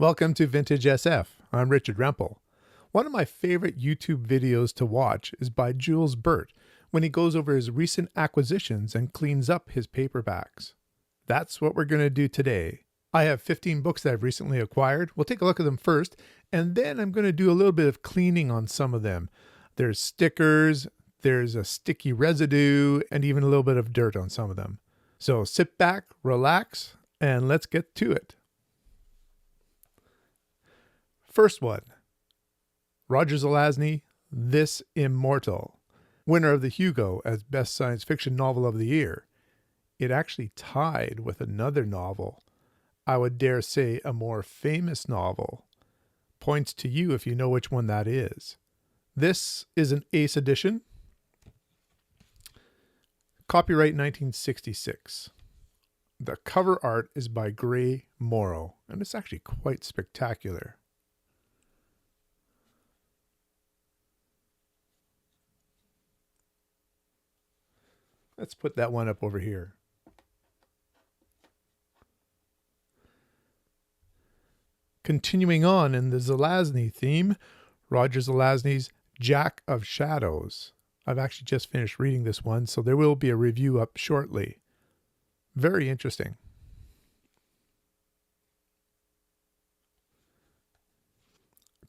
Welcome to Vintage SF. I'm Richard Rempel. One of my favorite YouTube videos to watch is by Jules Burt when he goes over his recent acquisitions and cleans up his paperbacks. That's what we're going to do today. I have 15 books that I've recently acquired. We'll take a look at them first, and then I'm going to do a little bit of cleaning on some of them. There's stickers, there's a sticky residue, and even a little bit of dirt on some of them. So sit back, relax, and let's get to it. First one, Roger Zelazny, This Immortal, winner of the Hugo as Best Science Fiction Novel of the Year. It actually tied with another novel, I would dare say a more famous novel. Points to you if you know which one that is. This is an Ace edition. Copyright 1966. The cover art is by Gray Morrow, and it's actually quite spectacular. Let's put that one up over here. Continuing on in the Zelazny theme, Roger Zelazny's Jack of Shadows. I've actually just finished reading this one, so there will be a review up shortly. Very interesting.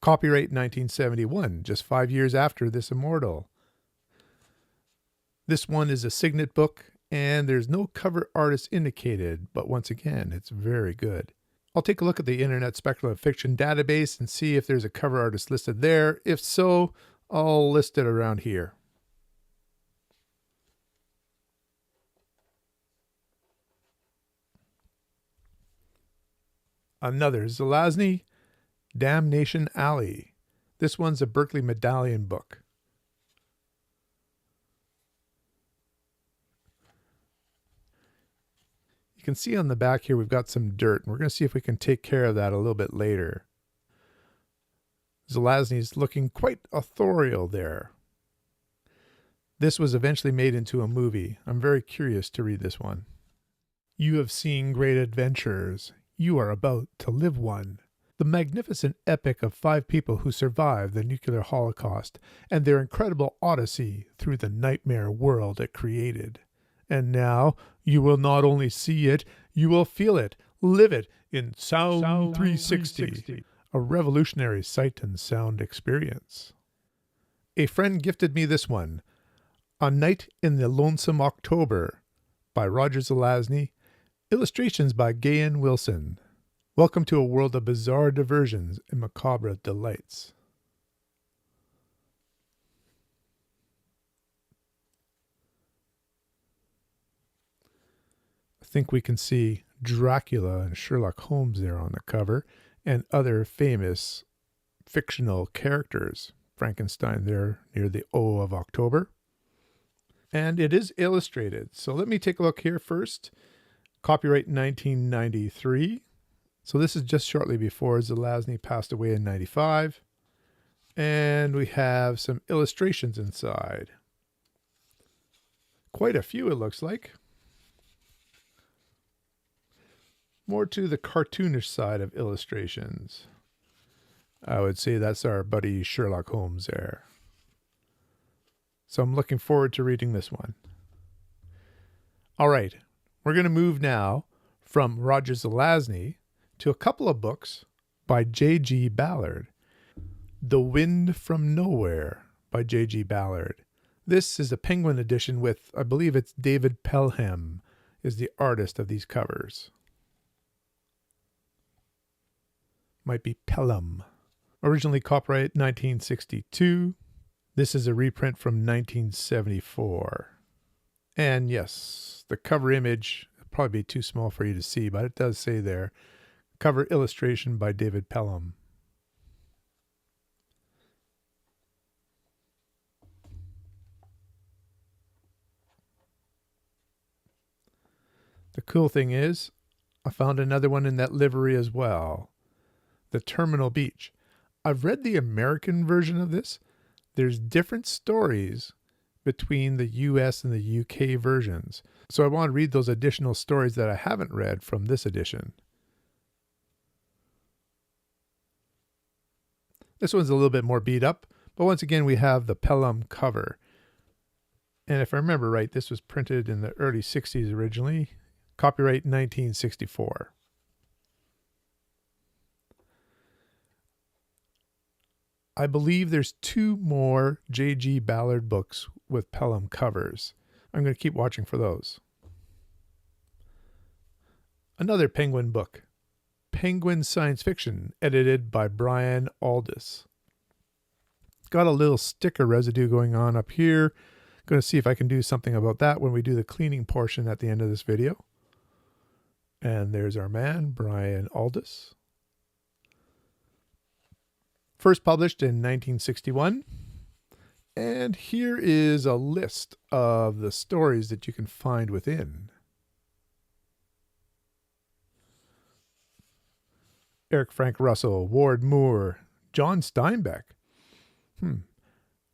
Copyright 1971, just 5 years after This Immortal. This one is a signet book, and there's no cover artist indicated, but once again, it's very good. I'll take a look at the Internet Speculative Fiction database and see if there's a cover artist listed there. If so, I'll list it around here. Another Zelazny, Damnation Alley. This one's a Berkeley Medallion book. You can see on the back here we've got some dirt, and we're going to see if we can take care of that a little bit later. Zelazny's looking quite authorial there. This was eventually made into a movie. I'm very curious to read this one. You have seen great adventures. You are about to live one. The magnificent epic of 5 people who survived the nuclear holocaust and their incredible odyssey through the nightmare world it created. And now you will not only see it, you will feel it, live it in Sound 360, a revolutionary sight and sound experience. A friend gifted me this one, A Night in the Lonesome October by Roger Zelazny, illustrations by Gayan Wilson. Welcome to a world of bizarre diversions and macabre delights. I think we can see Dracula and Sherlock Holmes there on the cover, and other famous fictional characters. Frankenstein there near the O of October. And it is illustrated. So let me take a look here first. Copyright 1993. So this is just shortly before Zelazny passed away in 95. And we have some illustrations inside. Quite a few, it looks like. More to the cartoonish side of illustrations. I would say that's our buddy Sherlock Holmes there. So I'm looking forward to reading this one. All right, we're going to move now from Roger Zelazny to a couple of books by J.G. Ballard. The Wind from Nowhere by J.G. Ballard. This is a Penguin edition with, I believe it's David Pelham is the artist of these covers. Might be Pelham. Originally copyright 1962. This is a reprint from 1974. And yes, the cover image will probably be too small for you to see, but it does say there, cover illustration by David Pelham. The cool thing is, I found another one in that livery as well. The Terminal Beach. I've read the American version of this. There's different stories between the US and the UK versions. So I want to read those additional stories that I haven't read from this edition. This one's a little bit more beat up, but once again, we have the Pelham cover. And if I remember right, this was printed in the early 60s originally. Copyright 1964. I believe there's 2 more J.G. Ballard books with Pelham covers. I'm going to keep watching for those. Another Penguin book, Penguin Science Fiction, edited by Brian Aldiss. Got a little sticker residue going on up here. Going to see if I can do something about that when we do the cleaning portion at the end of this video. And there's our man, Brian Aldiss. First published in 1961. And here is a list of the stories that you can find within. Eric Frank Russell, Ward Moore, John Steinbeck,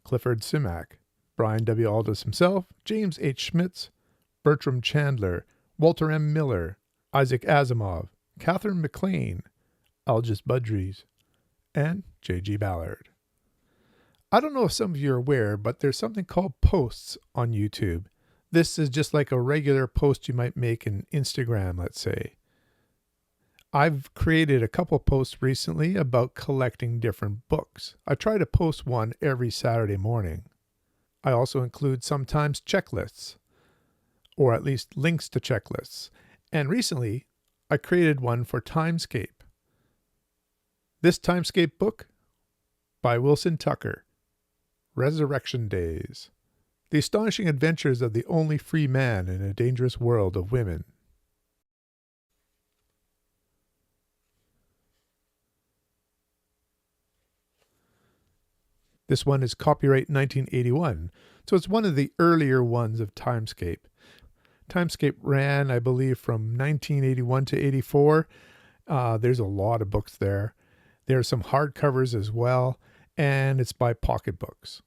Clifford Simak, Brian W. Aldiss himself, James H. Schmitz, Bertram Chandler, Walter M. Miller, Isaac Asimov, Catherine MacLean, Algis Budrys, and J.G. Ballard. I don't know if some of you are aware, but there's something called posts on YouTube. This is just like a regular post you might make in Instagram, let's say. I've created a couple posts recently about collecting different books. I try to post one every Saturday morning. I also include sometimes checklists, or at least links to checklists. And recently, I created one for Timescape. This Timescape book by Wilson Tucker, Resurrection Days, The Astonishing Adventures of the Only Free Man in a Dangerous World of Women. This one is copyright 1981, so it's one of the earlier ones of Timescape. Timescape ran, I believe, from 1981 to 84. There's a lot of books there. There are some hardcovers as well, and it's by Pocket Books.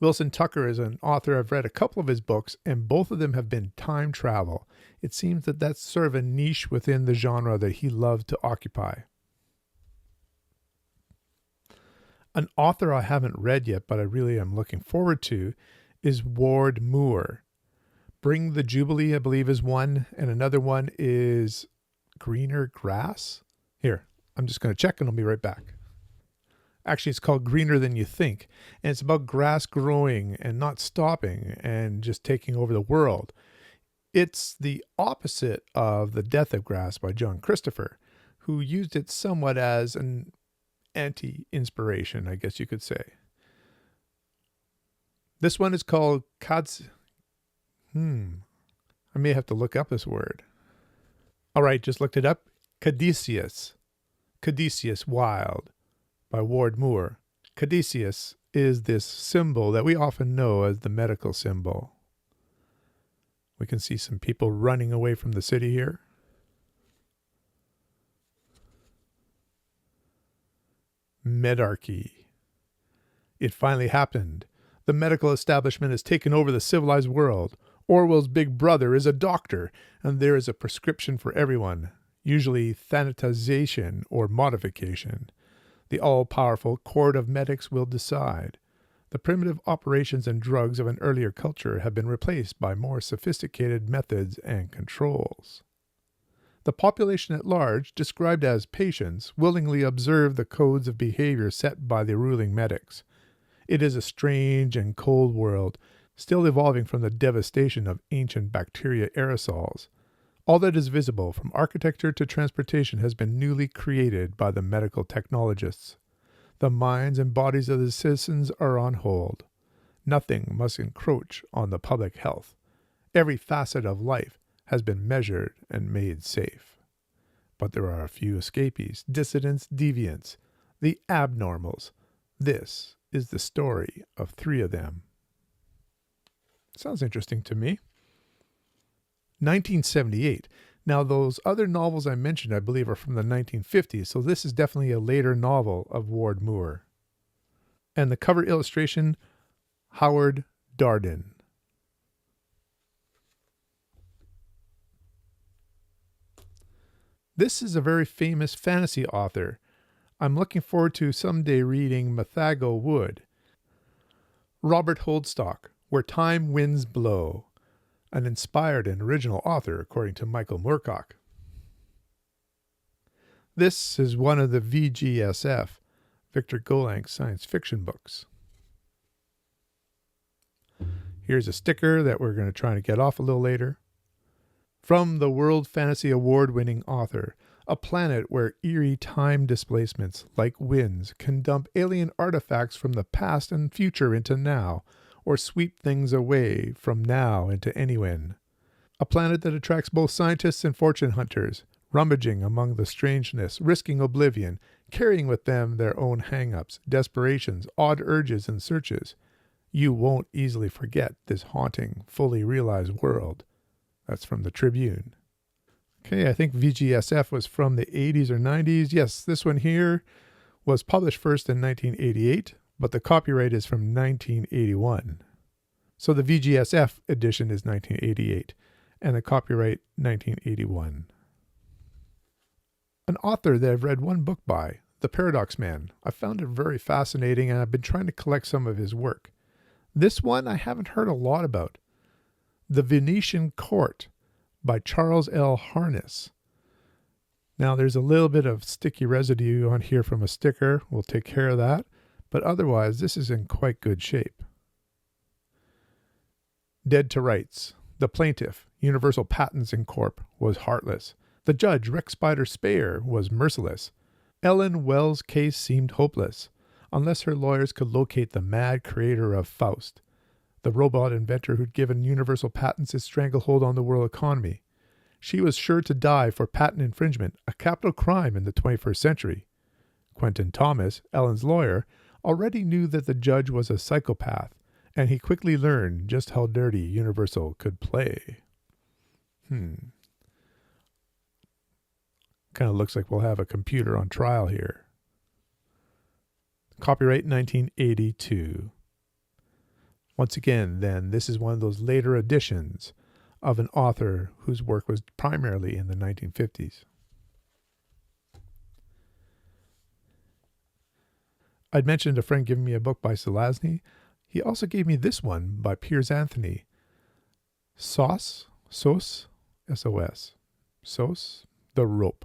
Wilson Tucker is an author. I've read a couple of his books, and both of them have been time travel. It seems that that's sort of a niche within the genre that he loved to occupy. An author I haven't read yet, but I really am looking forward to, is Ward Moore. Bring the Jubilee, I believe, is one, and another one is Greener Grass. Here, I'm just going to check and I'll be right back. Actually, it's called Greener Than You Think, and it's about grass growing and not stopping and just taking over the world. It's the opposite of The Death of Grass by John Christopher, who used it somewhat as an anti-inspiration, I guess you could say. This one is called I may have to look up this word. All right, just looked it up. Caduceus Wild by Ward Moore. Caduceus is this symbol that we often know as the medical symbol. We can see some people running away from the city here. Medarchy. It finally happened. The medical establishment has taken over the civilized world. Orwell's big brother is a doctor, and there is a prescription for everyone, usually thanatization or modification. The all-powerful court of medics will decide. The primitive operations and drugs of an earlier culture have been replaced by more sophisticated methods and controls. The population at large, described as patients, willingly observe the codes of behavior set by the ruling medics. It is a strange and cold world, still evolving from the devastation of ancient bacteria aerosols. All that is visible, from architecture to transportation, has been newly created by the medical technologists. The minds and bodies of the citizens are on hold. Nothing must encroach on the public health. Every facet of life has been measured and made safe. But there are a few escapees, dissidents, deviants, the abnormals. This is the story of 3 of them. Sounds interesting to me. 1978. Now, those other novels I mentioned, I believe, are from the 1950s, so this is definitely a later novel of Ward Moore. And the cover illustration, Howard Darden. This is a very famous fantasy author. I'm looking forward to someday reading Mathago Wood. Robert Holdstock, Where Time Winds Blow, an inspired and original author, according to Michael Moorcock. This is one of the VGSF, Victor Golank's science fiction books. Here's a sticker that we're going to try to get off a little later. From the World Fantasy Award-winning author, a planet where eerie time displacements, like winds, can dump alien artifacts from the past and future into now, or sweep things away from now into anywhen. A planet that attracts both scientists and fortune hunters, rummaging among the strangeness, risking oblivion, carrying with them their own hang-ups, desperations, odd urges and searches. You won't easily forget this haunting, fully realized world. That's from the Tribune. Okay, I think VGSF was from the 80s or 90s. Yes, this one here was published first in 1988, but the copyright is from 1981. So the VGSF edition is 1988, and the copyright 1981. An author that I've read one book by, The Paradox Man. I found it very fascinating, and I've been trying to collect some of his work. This one I haven't heard a lot about. The Venetian Court by Charles L. Harness. Now there's a little bit of sticky residue on here from a sticker. We'll take care of that. But otherwise, this is in quite good shape. Dead to Rights. The plaintiff, Universal Patents Incorp., was heartless. The judge, Rex Spider Speyer, was merciless. Ellen Wells' case seemed hopeless, unless her lawyers could locate the mad creator of Faust, the robot inventor who'd given Universal Patents its stranglehold on the world economy. She was sure to die for patent infringement, a capital crime in the 21st century. Quentin Thomas, Ellen's lawyer, already knew that the judge was a psychopath, and he quickly learned just how dirty Universal could play. Kind of looks like we'll have a computer on trial here. Copyright 1982. Once again, then, this is one of those later editions of an author whose work was primarily in the 1950s. I'd mentioned a friend giving me a book by Selazny. He also gave me this one by Piers Anthony. Sauce, S-O-S, Sauce, The Rope.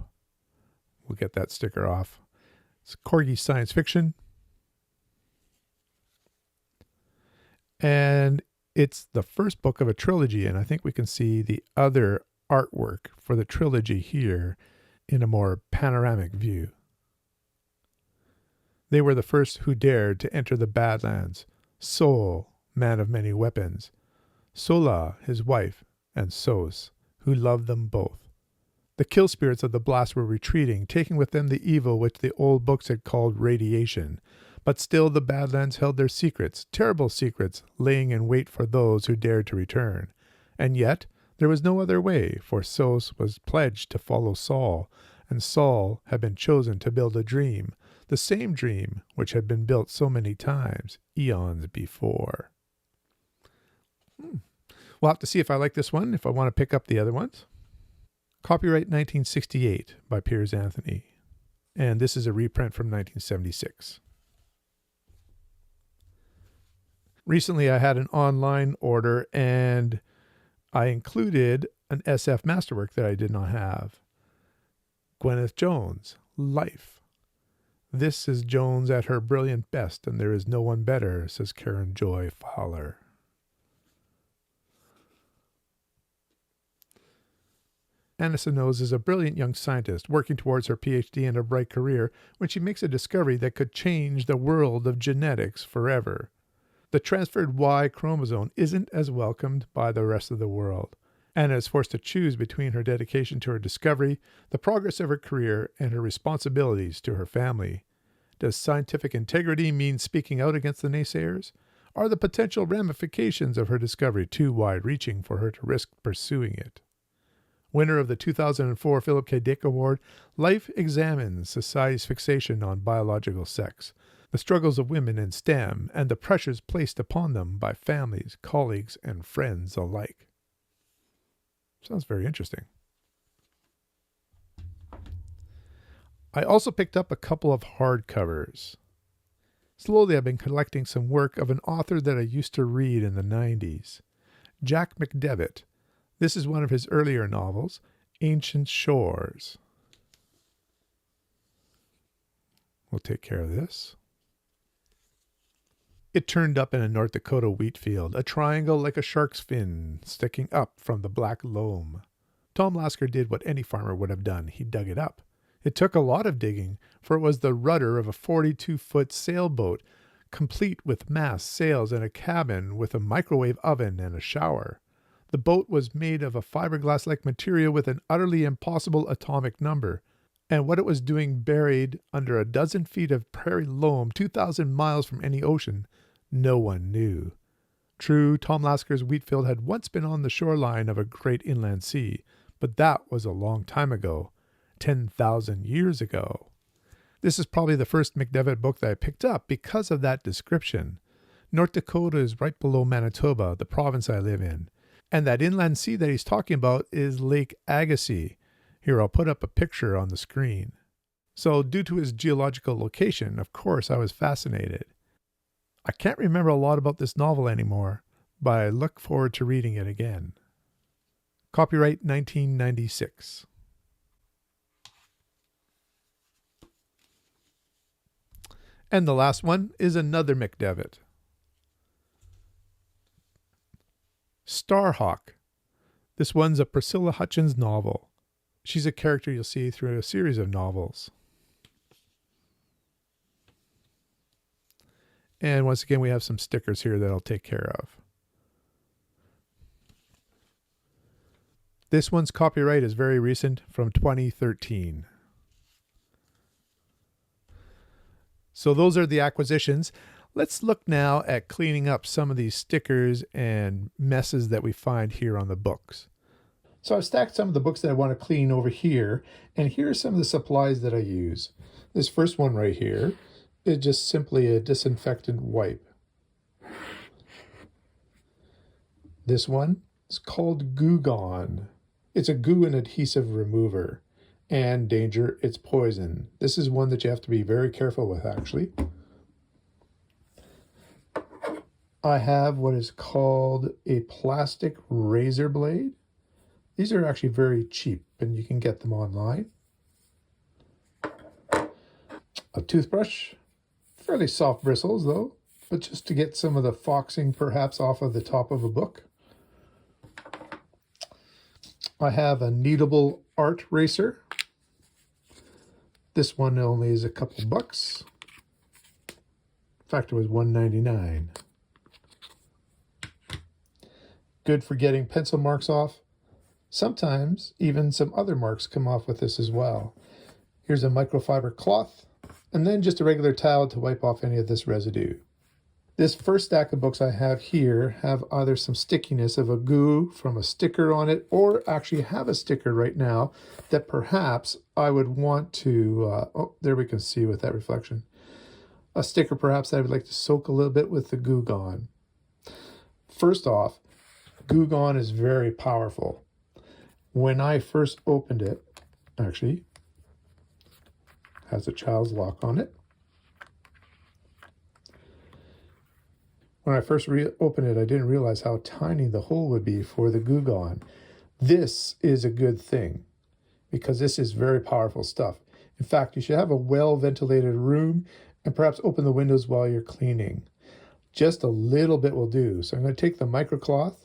We'll get that sticker off. It's Corgi science fiction. And it's the first book of a trilogy, and I think we can see the other artwork for the trilogy here in a more panoramic view. They were the first who dared to enter the Badlands. Sol, man of many weapons. Sola, his wife, and Sos, who loved them both. The kill spirits of the blast were retreating, taking with them the evil which the old books had called radiation. But still the Badlands held their secrets, terrible secrets, laying in wait for those who dared to return. And yet there was no other way, for Sos was pledged to follow Saul, and Saul had been chosen to build a dream, the same dream which had been built so many times, eons before. We'll have to see if I like this one, if I want to pick up the other ones. Copyright 1968 by Piers Anthony. And this is a reprint from 1976. Recently, I had an online order, and I included an SF masterwork that I did not have. Gwyneth Jones, Life. This is Jones at her brilliant best, and there is no one better, says Karen Joy Fowler. Anissa Knowles is a brilliant young scientist working towards her PhD and a bright career when she makes a discovery that could change the world of genetics forever. The transferred Y chromosome isn't as welcomed by the rest of the world. Anna is forced to choose between her dedication to her discovery, the progress of her career, and her responsibilities to her family. Does scientific integrity mean speaking out against the naysayers? Are the potential ramifications of her discovery too wide-reaching for her to risk pursuing it? Winner of the 2004 Philip K. Dick Award, Life examines society's fixation on biological sex, the struggles of women in STEM, and the pressures placed upon them by families, colleagues, and friends alike. Sounds very interesting. I also picked up a couple of hardcovers. Slowly I've been collecting some work of an author that I used to read in the 90s, Jack McDevitt. This is one of his earlier novels, Ancient Shores. We'll take care of this. It turned up in a North Dakota wheat field, a triangle like a shark's fin sticking up from the black loam. Tom Lasker did what any farmer would have done. He dug it up. It took a lot of digging, for it was the rudder of a 42-foot sailboat, complete with mast, sails, and a cabin with a microwave oven and a shower. The boat was made of a fiberglass-like material with an utterly impossible atomic number, and what it was doing buried under a dozen feet of prairie loam 2,000 miles from any ocean, no one knew. True, Tom Lasker's wheat field had once been on the shoreline of a great inland sea, but that was a long time ago, 10,000 years ago. This is probably the first McDevitt book that I picked up because of that description. North Dakota is right below Manitoba, the province I live in, and that inland sea that he's talking about is Lake Agassiz. Here, I'll put up a picture on the screen. So, due to his geological location, of course, I was fascinated. I can't remember a lot about this novel anymore, but I look forward to reading it again. Copyright 1996. And the last one is another McDevitt. Starhawk. This one's a Priscilla Hutchins novel. She's a character you'll see through a series of novels. And once again, we have some stickers here that I'll take care of. This one's copyright is very recent, from 2013. So those are the acquisitions. Let's look now at cleaning up some of these stickers and messes that we find here on the books. So I've stacked some of the books that I want to clean over here, and here are some of the supplies that I use. This first one right here is just simply a disinfectant wipe. This one is called Goo Gone. It's a goo and adhesive remover. And danger, it's poison. This is one that you have to be very careful with, actually. I have what is called a plastic razor blade. These are actually very cheap, and you can get them online. A toothbrush, fairly soft bristles though, but just to get some of the foxing perhaps off of the top of a book. I have a kneadable art eraser. This one only is a couple bucks. In fact, it was $1.99. Good for getting pencil marks off. Sometimes even some other marks come off with this as well. Here's a microfiber cloth, and then just a regular towel to wipe off any of this residue. This first stack of books I have here have either some stickiness of a goo from a sticker on it, or actually have a sticker right now that perhaps I would want to, oh, there we can see with that reflection. A sticker perhaps that I would like to soak a little bit with the Goo Gone. First off, Goo Gone is very powerful. When I first opened it, actually, has a child's lock on it. When I first opened it, I didn't realize how tiny the hole would be for the Goo Gone. This is a good thing because this is very powerful stuff. In fact, you should have a well-ventilated room and perhaps open the windows while you're cleaning. Just a little bit will do. So I'm going to take the microcloth,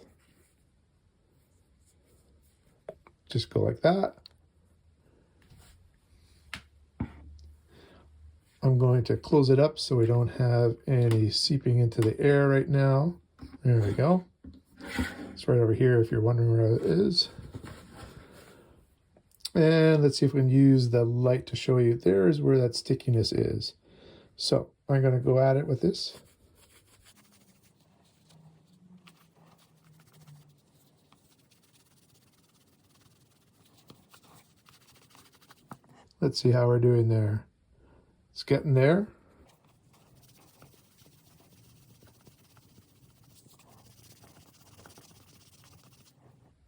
just go like that. I'm going to close it up so we don't have any seeping into the air right now. There we go. It's right over here if you're wondering where it is. And let's see if we can use the light to show you. There's where that stickiness is. So I'm going to go at it with this. Let's see how we're doing there. It's getting there.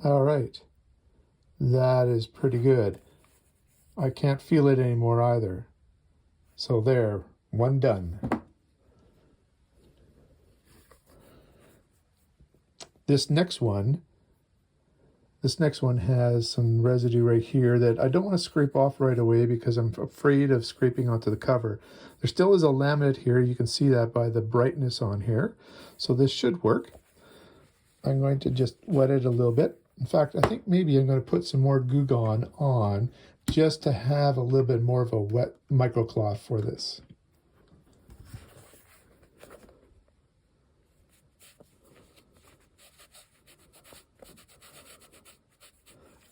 All right. That is pretty good. I can't feel it anymore either. So there, one done. This next one has some residue right here that I don't want to scrape off right away because I'm afraid of scraping onto the cover. There still is a laminate here. You can see that by the brightness on here. So this should work. I'm going to just wet it a little bit. In fact, I think maybe I'm going to put some more Goo Gone on just to have a little bit more of a wet microcloth for this.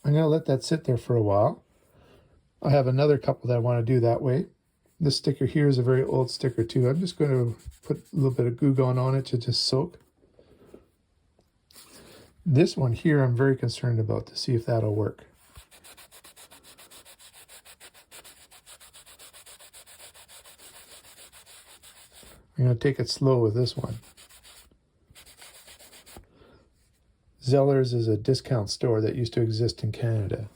I'm going to let that sit there for a while. I have another couple that I want to do that way. This sticker here is a very old sticker too. I'm just going to put a little bit of Goo Gone on it to just soak. This one here I'm very concerned about to see if that'll work. I'm going to take it slow with this one. Zeller's is a discount store that used to exist in Canada.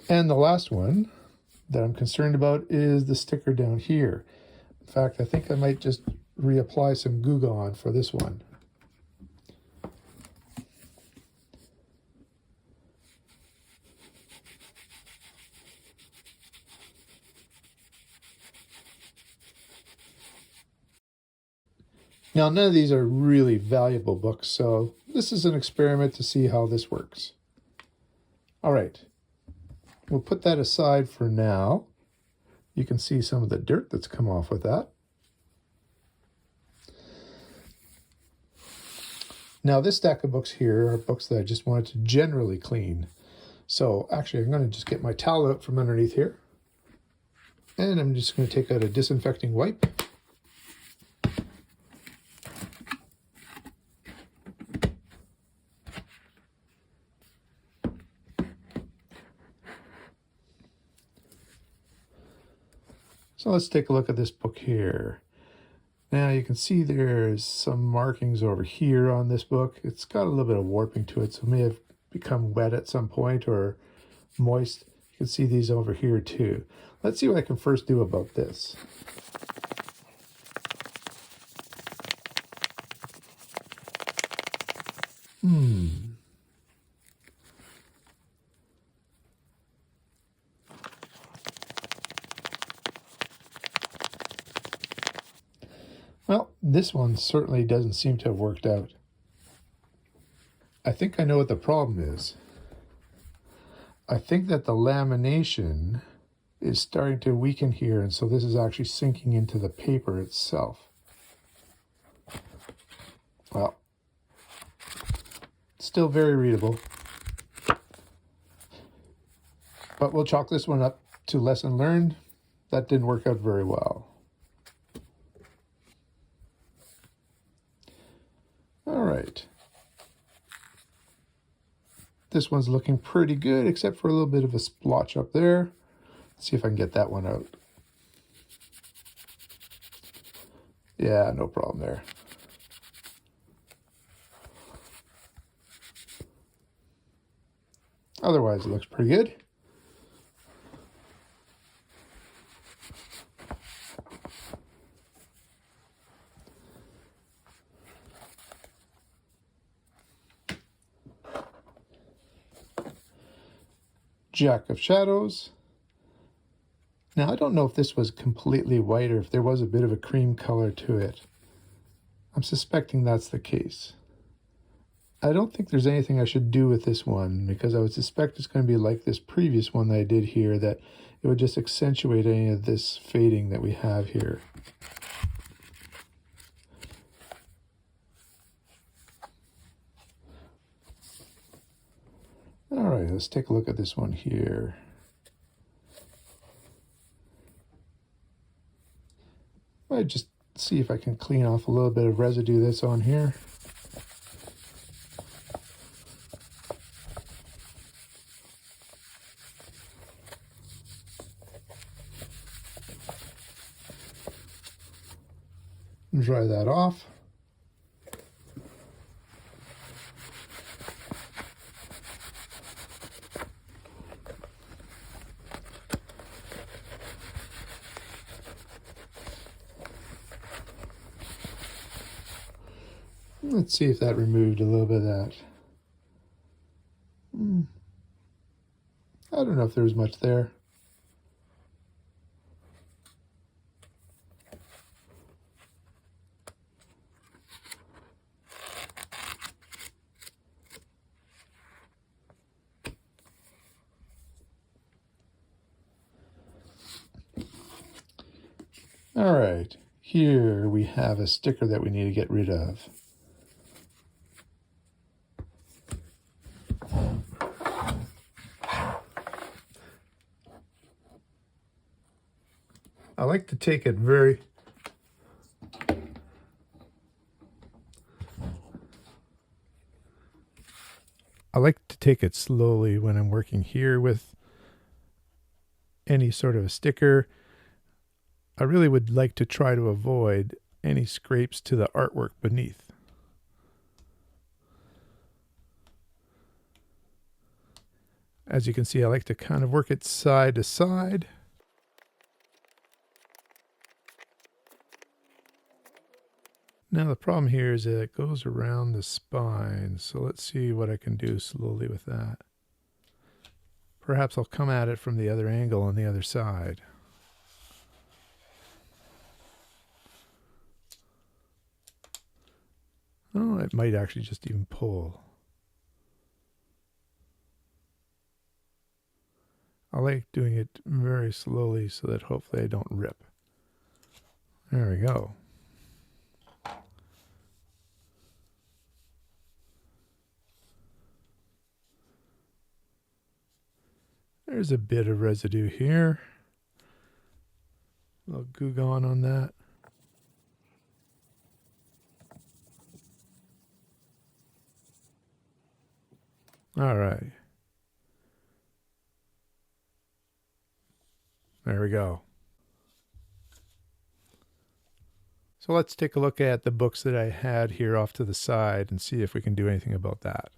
And the last one that I'm concerned about is the sticker down here. In fact, I think I might just reapply some Goo Gone for this one. Now, none of these are really valuable books, so this is an experiment to see how this works. All right, we'll put that aside for now. You can see some of the dirt that's come off with that. Now, this stack of books here are books that I just wanted to generally clean. So actually, I'm going to just get my towel out from underneath here. And I'm just going to take out a disinfecting wipe. So let's take a look at this book here. Now you can see there's some markings over here on this book. It's got a little bit of warping to it, so it may have become wet at some point or moist. You can see these over here too. Let's see what I can first do about this. Well, this one certainly doesn't seem to have worked out. I think I know what the problem is. I think that the lamination is starting to weaken here, and so this is actually sinking into the paper itself. Well, still very readable. But we'll chalk this one up to lesson learned. That didn't work out very well. All right. This one's looking pretty good, except for a little bit of a splotch up there. Let's see if I can get that one out. Yeah, no problem there. Otherwise, it looks pretty good. Jack of Shadows. Now, I don't know if this was completely white or if there was a bit of a cream color to it. I'm suspecting that's the case. I don't think there's anything I should do with this one because I would suspect it's going to be like this previous one that I did here, that it would just accentuate any of this fading that we have here. All right, let's take a look at this one here. I just see if I can clean off a little bit of residue that's on here. Dry that off. Let's see if that removed a little bit of that. I don't know if there was much there. All right, here we have a sticker that we need to get rid of. I like to take it very slowly when I'm working here with any sort of a sticker. I really would like to try to avoid any scrapes to the artwork beneath. As you can see, I like to kind of work it side to side. Now the problem here is that it goes around the spine, so let's see what I can do slowly with that. Perhaps I'll come at it from the other angle on the other side. Oh, it might actually just even pull. I like doing it very slowly so that hopefully I don't rip. There we go. There's a bit of residue here. A little Goo Gone on that. All right. There we go. So let's take a look at the books that I had here off to the side and see if we can do anything about that.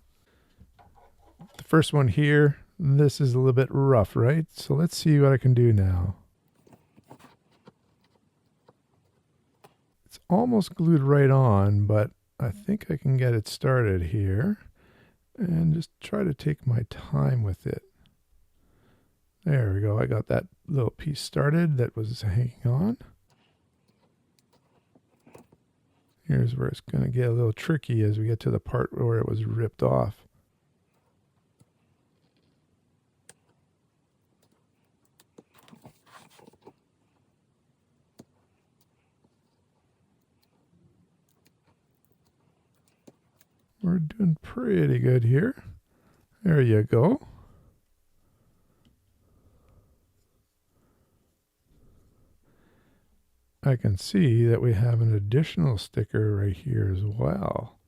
The first one here, this is a little bit rough, right? So let's see what I can do now. It's almost glued right on, but I think I can get it started here and just try to take my time with it. There we go. I got that little piece started that was hanging on. Here's where it's going to get a little tricky as we get to the part where it was ripped off. We're doing pretty good here. There you go. I can see that we have an additional sticker right here as well.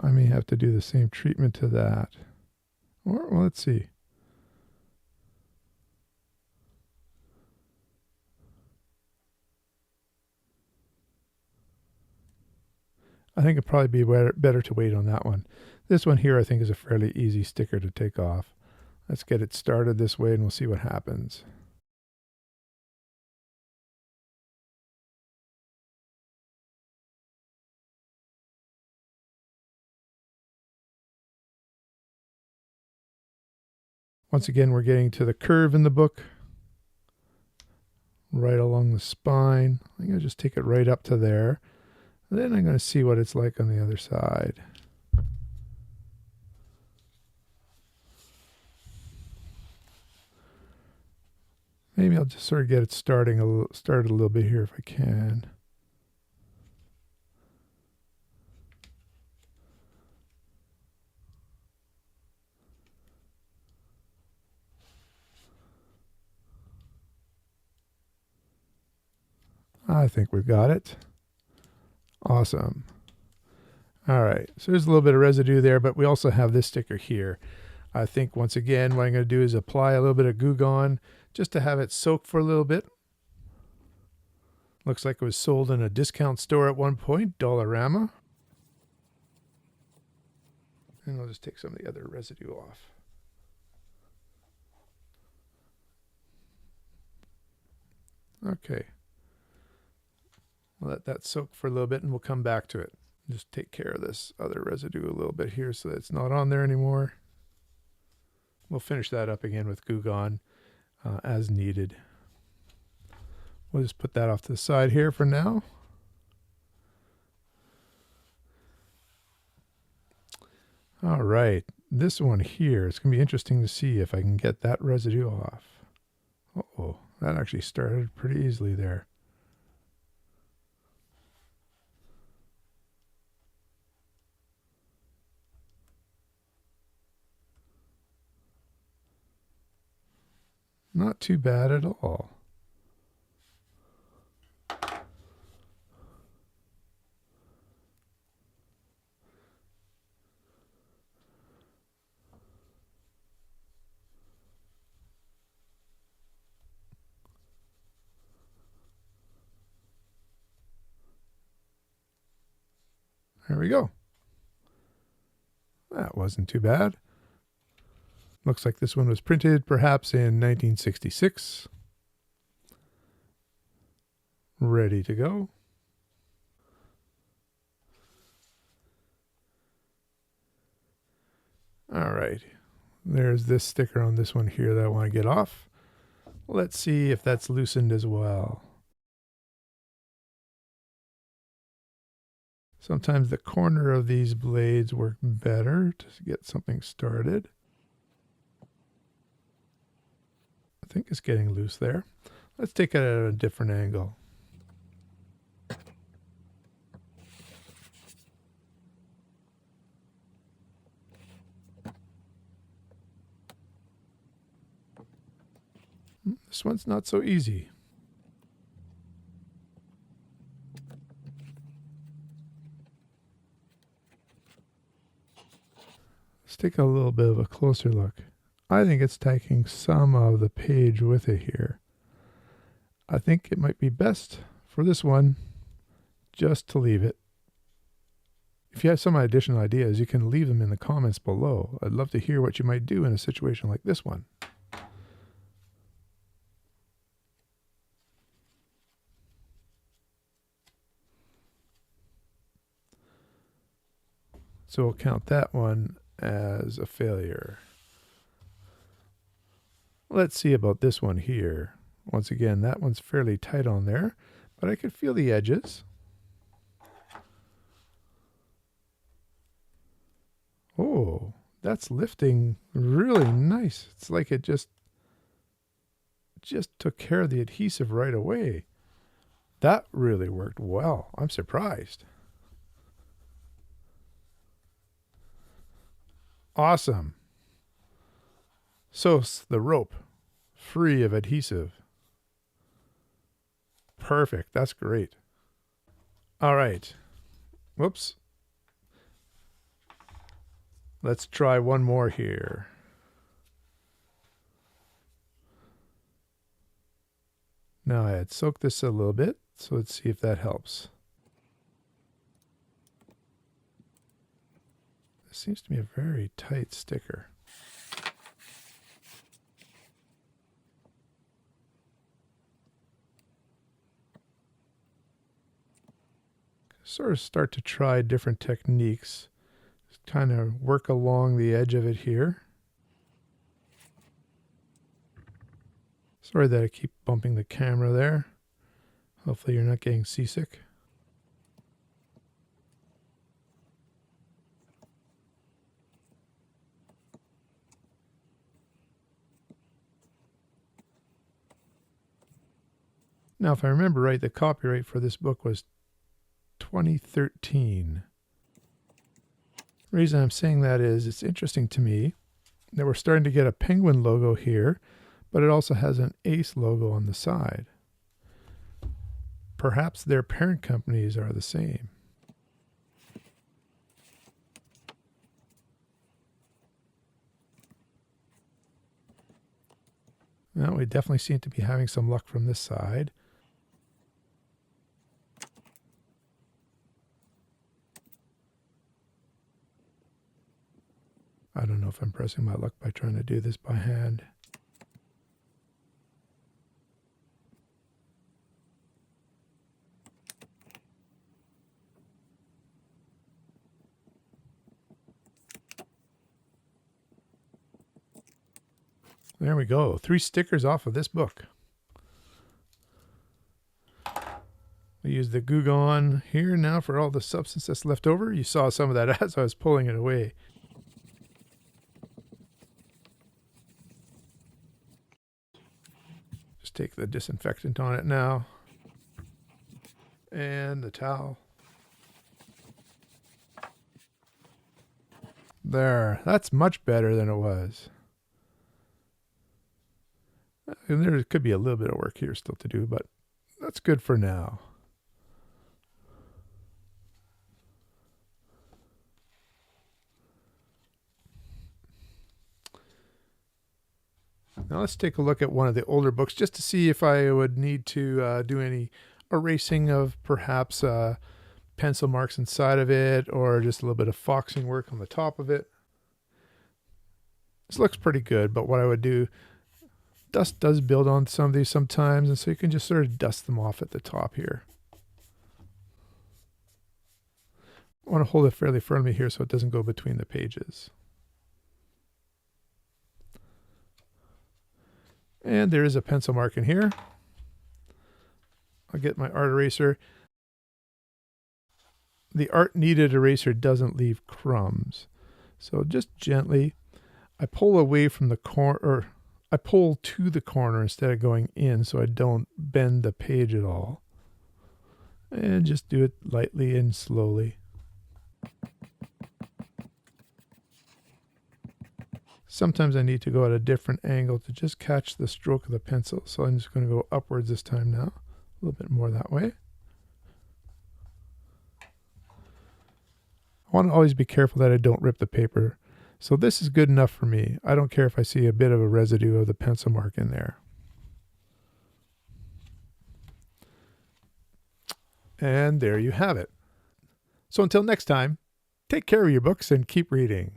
I may have to do the same treatment to that. Or, well, let's see. I think it'd probably be better to wait on that one. This one here I think is a fairly easy sticker to take off. Let's get it started this way and we'll see what happens. Once again, we're getting to the curve in the book, right along the spine. I'm going to just take it right up to there. And then I'm going to see what it's like on the other side. Maybe I'll just sort of get it started a little bit here if I can. I think we've got it. Awesome. All right, so there's a little bit of residue there, but we also have this sticker here. I think once again, what I'm going to do is apply a little bit of Goo Gone just to have it soak for a little bit. Looks like it was sold in a discount store at one point, Dollarama. And I'll just take some of the other residue off. Okay. We'll let that soak for a little bit and we'll come back to it. Just take care of this other residue a little bit here so that it's not on there anymore. We'll finish that up again with Goo Gone as needed. We'll just put that off to the side here for now. All right, this one here, it's going to be interesting to see if I can get that residue off. Uh-oh, that actually started pretty easily there. Not too bad at all. There we go. That wasn't too bad. Looks like this one was printed perhaps in 1966. Ready to go. All right. There's this sticker on this one here that I want to get off. Let's see if that's loosened as well. Sometimes the corner of these blades work better to get something started. I think it's getting loose there. Let's take it at a different angle. This one's not so easy. Let's take a little bit of a closer look. I think it's taking some of the page with it here. I think it might be best for this one just to leave it. If you have some additional ideas, you can leave them in the comments below. I'd love to hear what you might do in a situation like this one. So we'll count that one as a failure. Let's see about this one here. Once again, that one's fairly tight on there, but I can feel the edges. Oh, that's lifting really nice. It's like it just took care of the adhesive right away. That really worked well. I'm surprised. Awesome. So the rope, free of adhesive. Perfect. That's great. All right. Whoops. Let's try one more here. Now I had soaked this a little bit, so let's see if that helps. This seems to be a very tight sticker. Sort of start to try different techniques. Just kind of work along the edge of it here. Sorry that I keep bumping the camera there. Hopefully you're not getting seasick. Now, if I remember right, the copyright for this book was 2013. The reason I'm saying that is it's interesting to me that we're starting to get a penguin logo here, but it also has an ace logo on the side. Perhaps their parent companies are the same. Well, we definitely seem to be having some luck from this side. I don't know if I'm pressing my luck by trying to do this by hand. There we go. 3 stickers off of this book. I use the Goo Gone here now for all the substance that's left over. You saw some of that as I was pulling it away. Just take the disinfectant on it now. And the towel. There. That's much better than it was. And there could be a little bit of work here still to do, but that's good for now. Now let's take a look at one of the older books just to see if I would need to do any erasing of perhaps pencil marks inside of it, or just a little bit of foxing work on the top of it. This looks pretty good, but what I would do, dust does build on some of these sometimes, and so you can just sort of dust them off at the top here. I want to hold it fairly firmly here so it doesn't go between the pages. And there is a pencil mark in here. I'll get my art eraser. The art kneaded eraser doesn't leave crumbs. So just gently, I pull away from the corner, or I pull to the corner instead of going in so I don't bend the page at all. And just do it lightly and slowly. Sometimes I need to go at a different angle to just catch the stroke of the pencil. So I'm just going to go upwards this time now. A little bit more that way. I want to always be careful that I don't rip the paper. So this is good enough for me. I don't care if I see a bit of a residue of the pencil mark in there. And there you have it. So until next time, take care of your books and keep reading.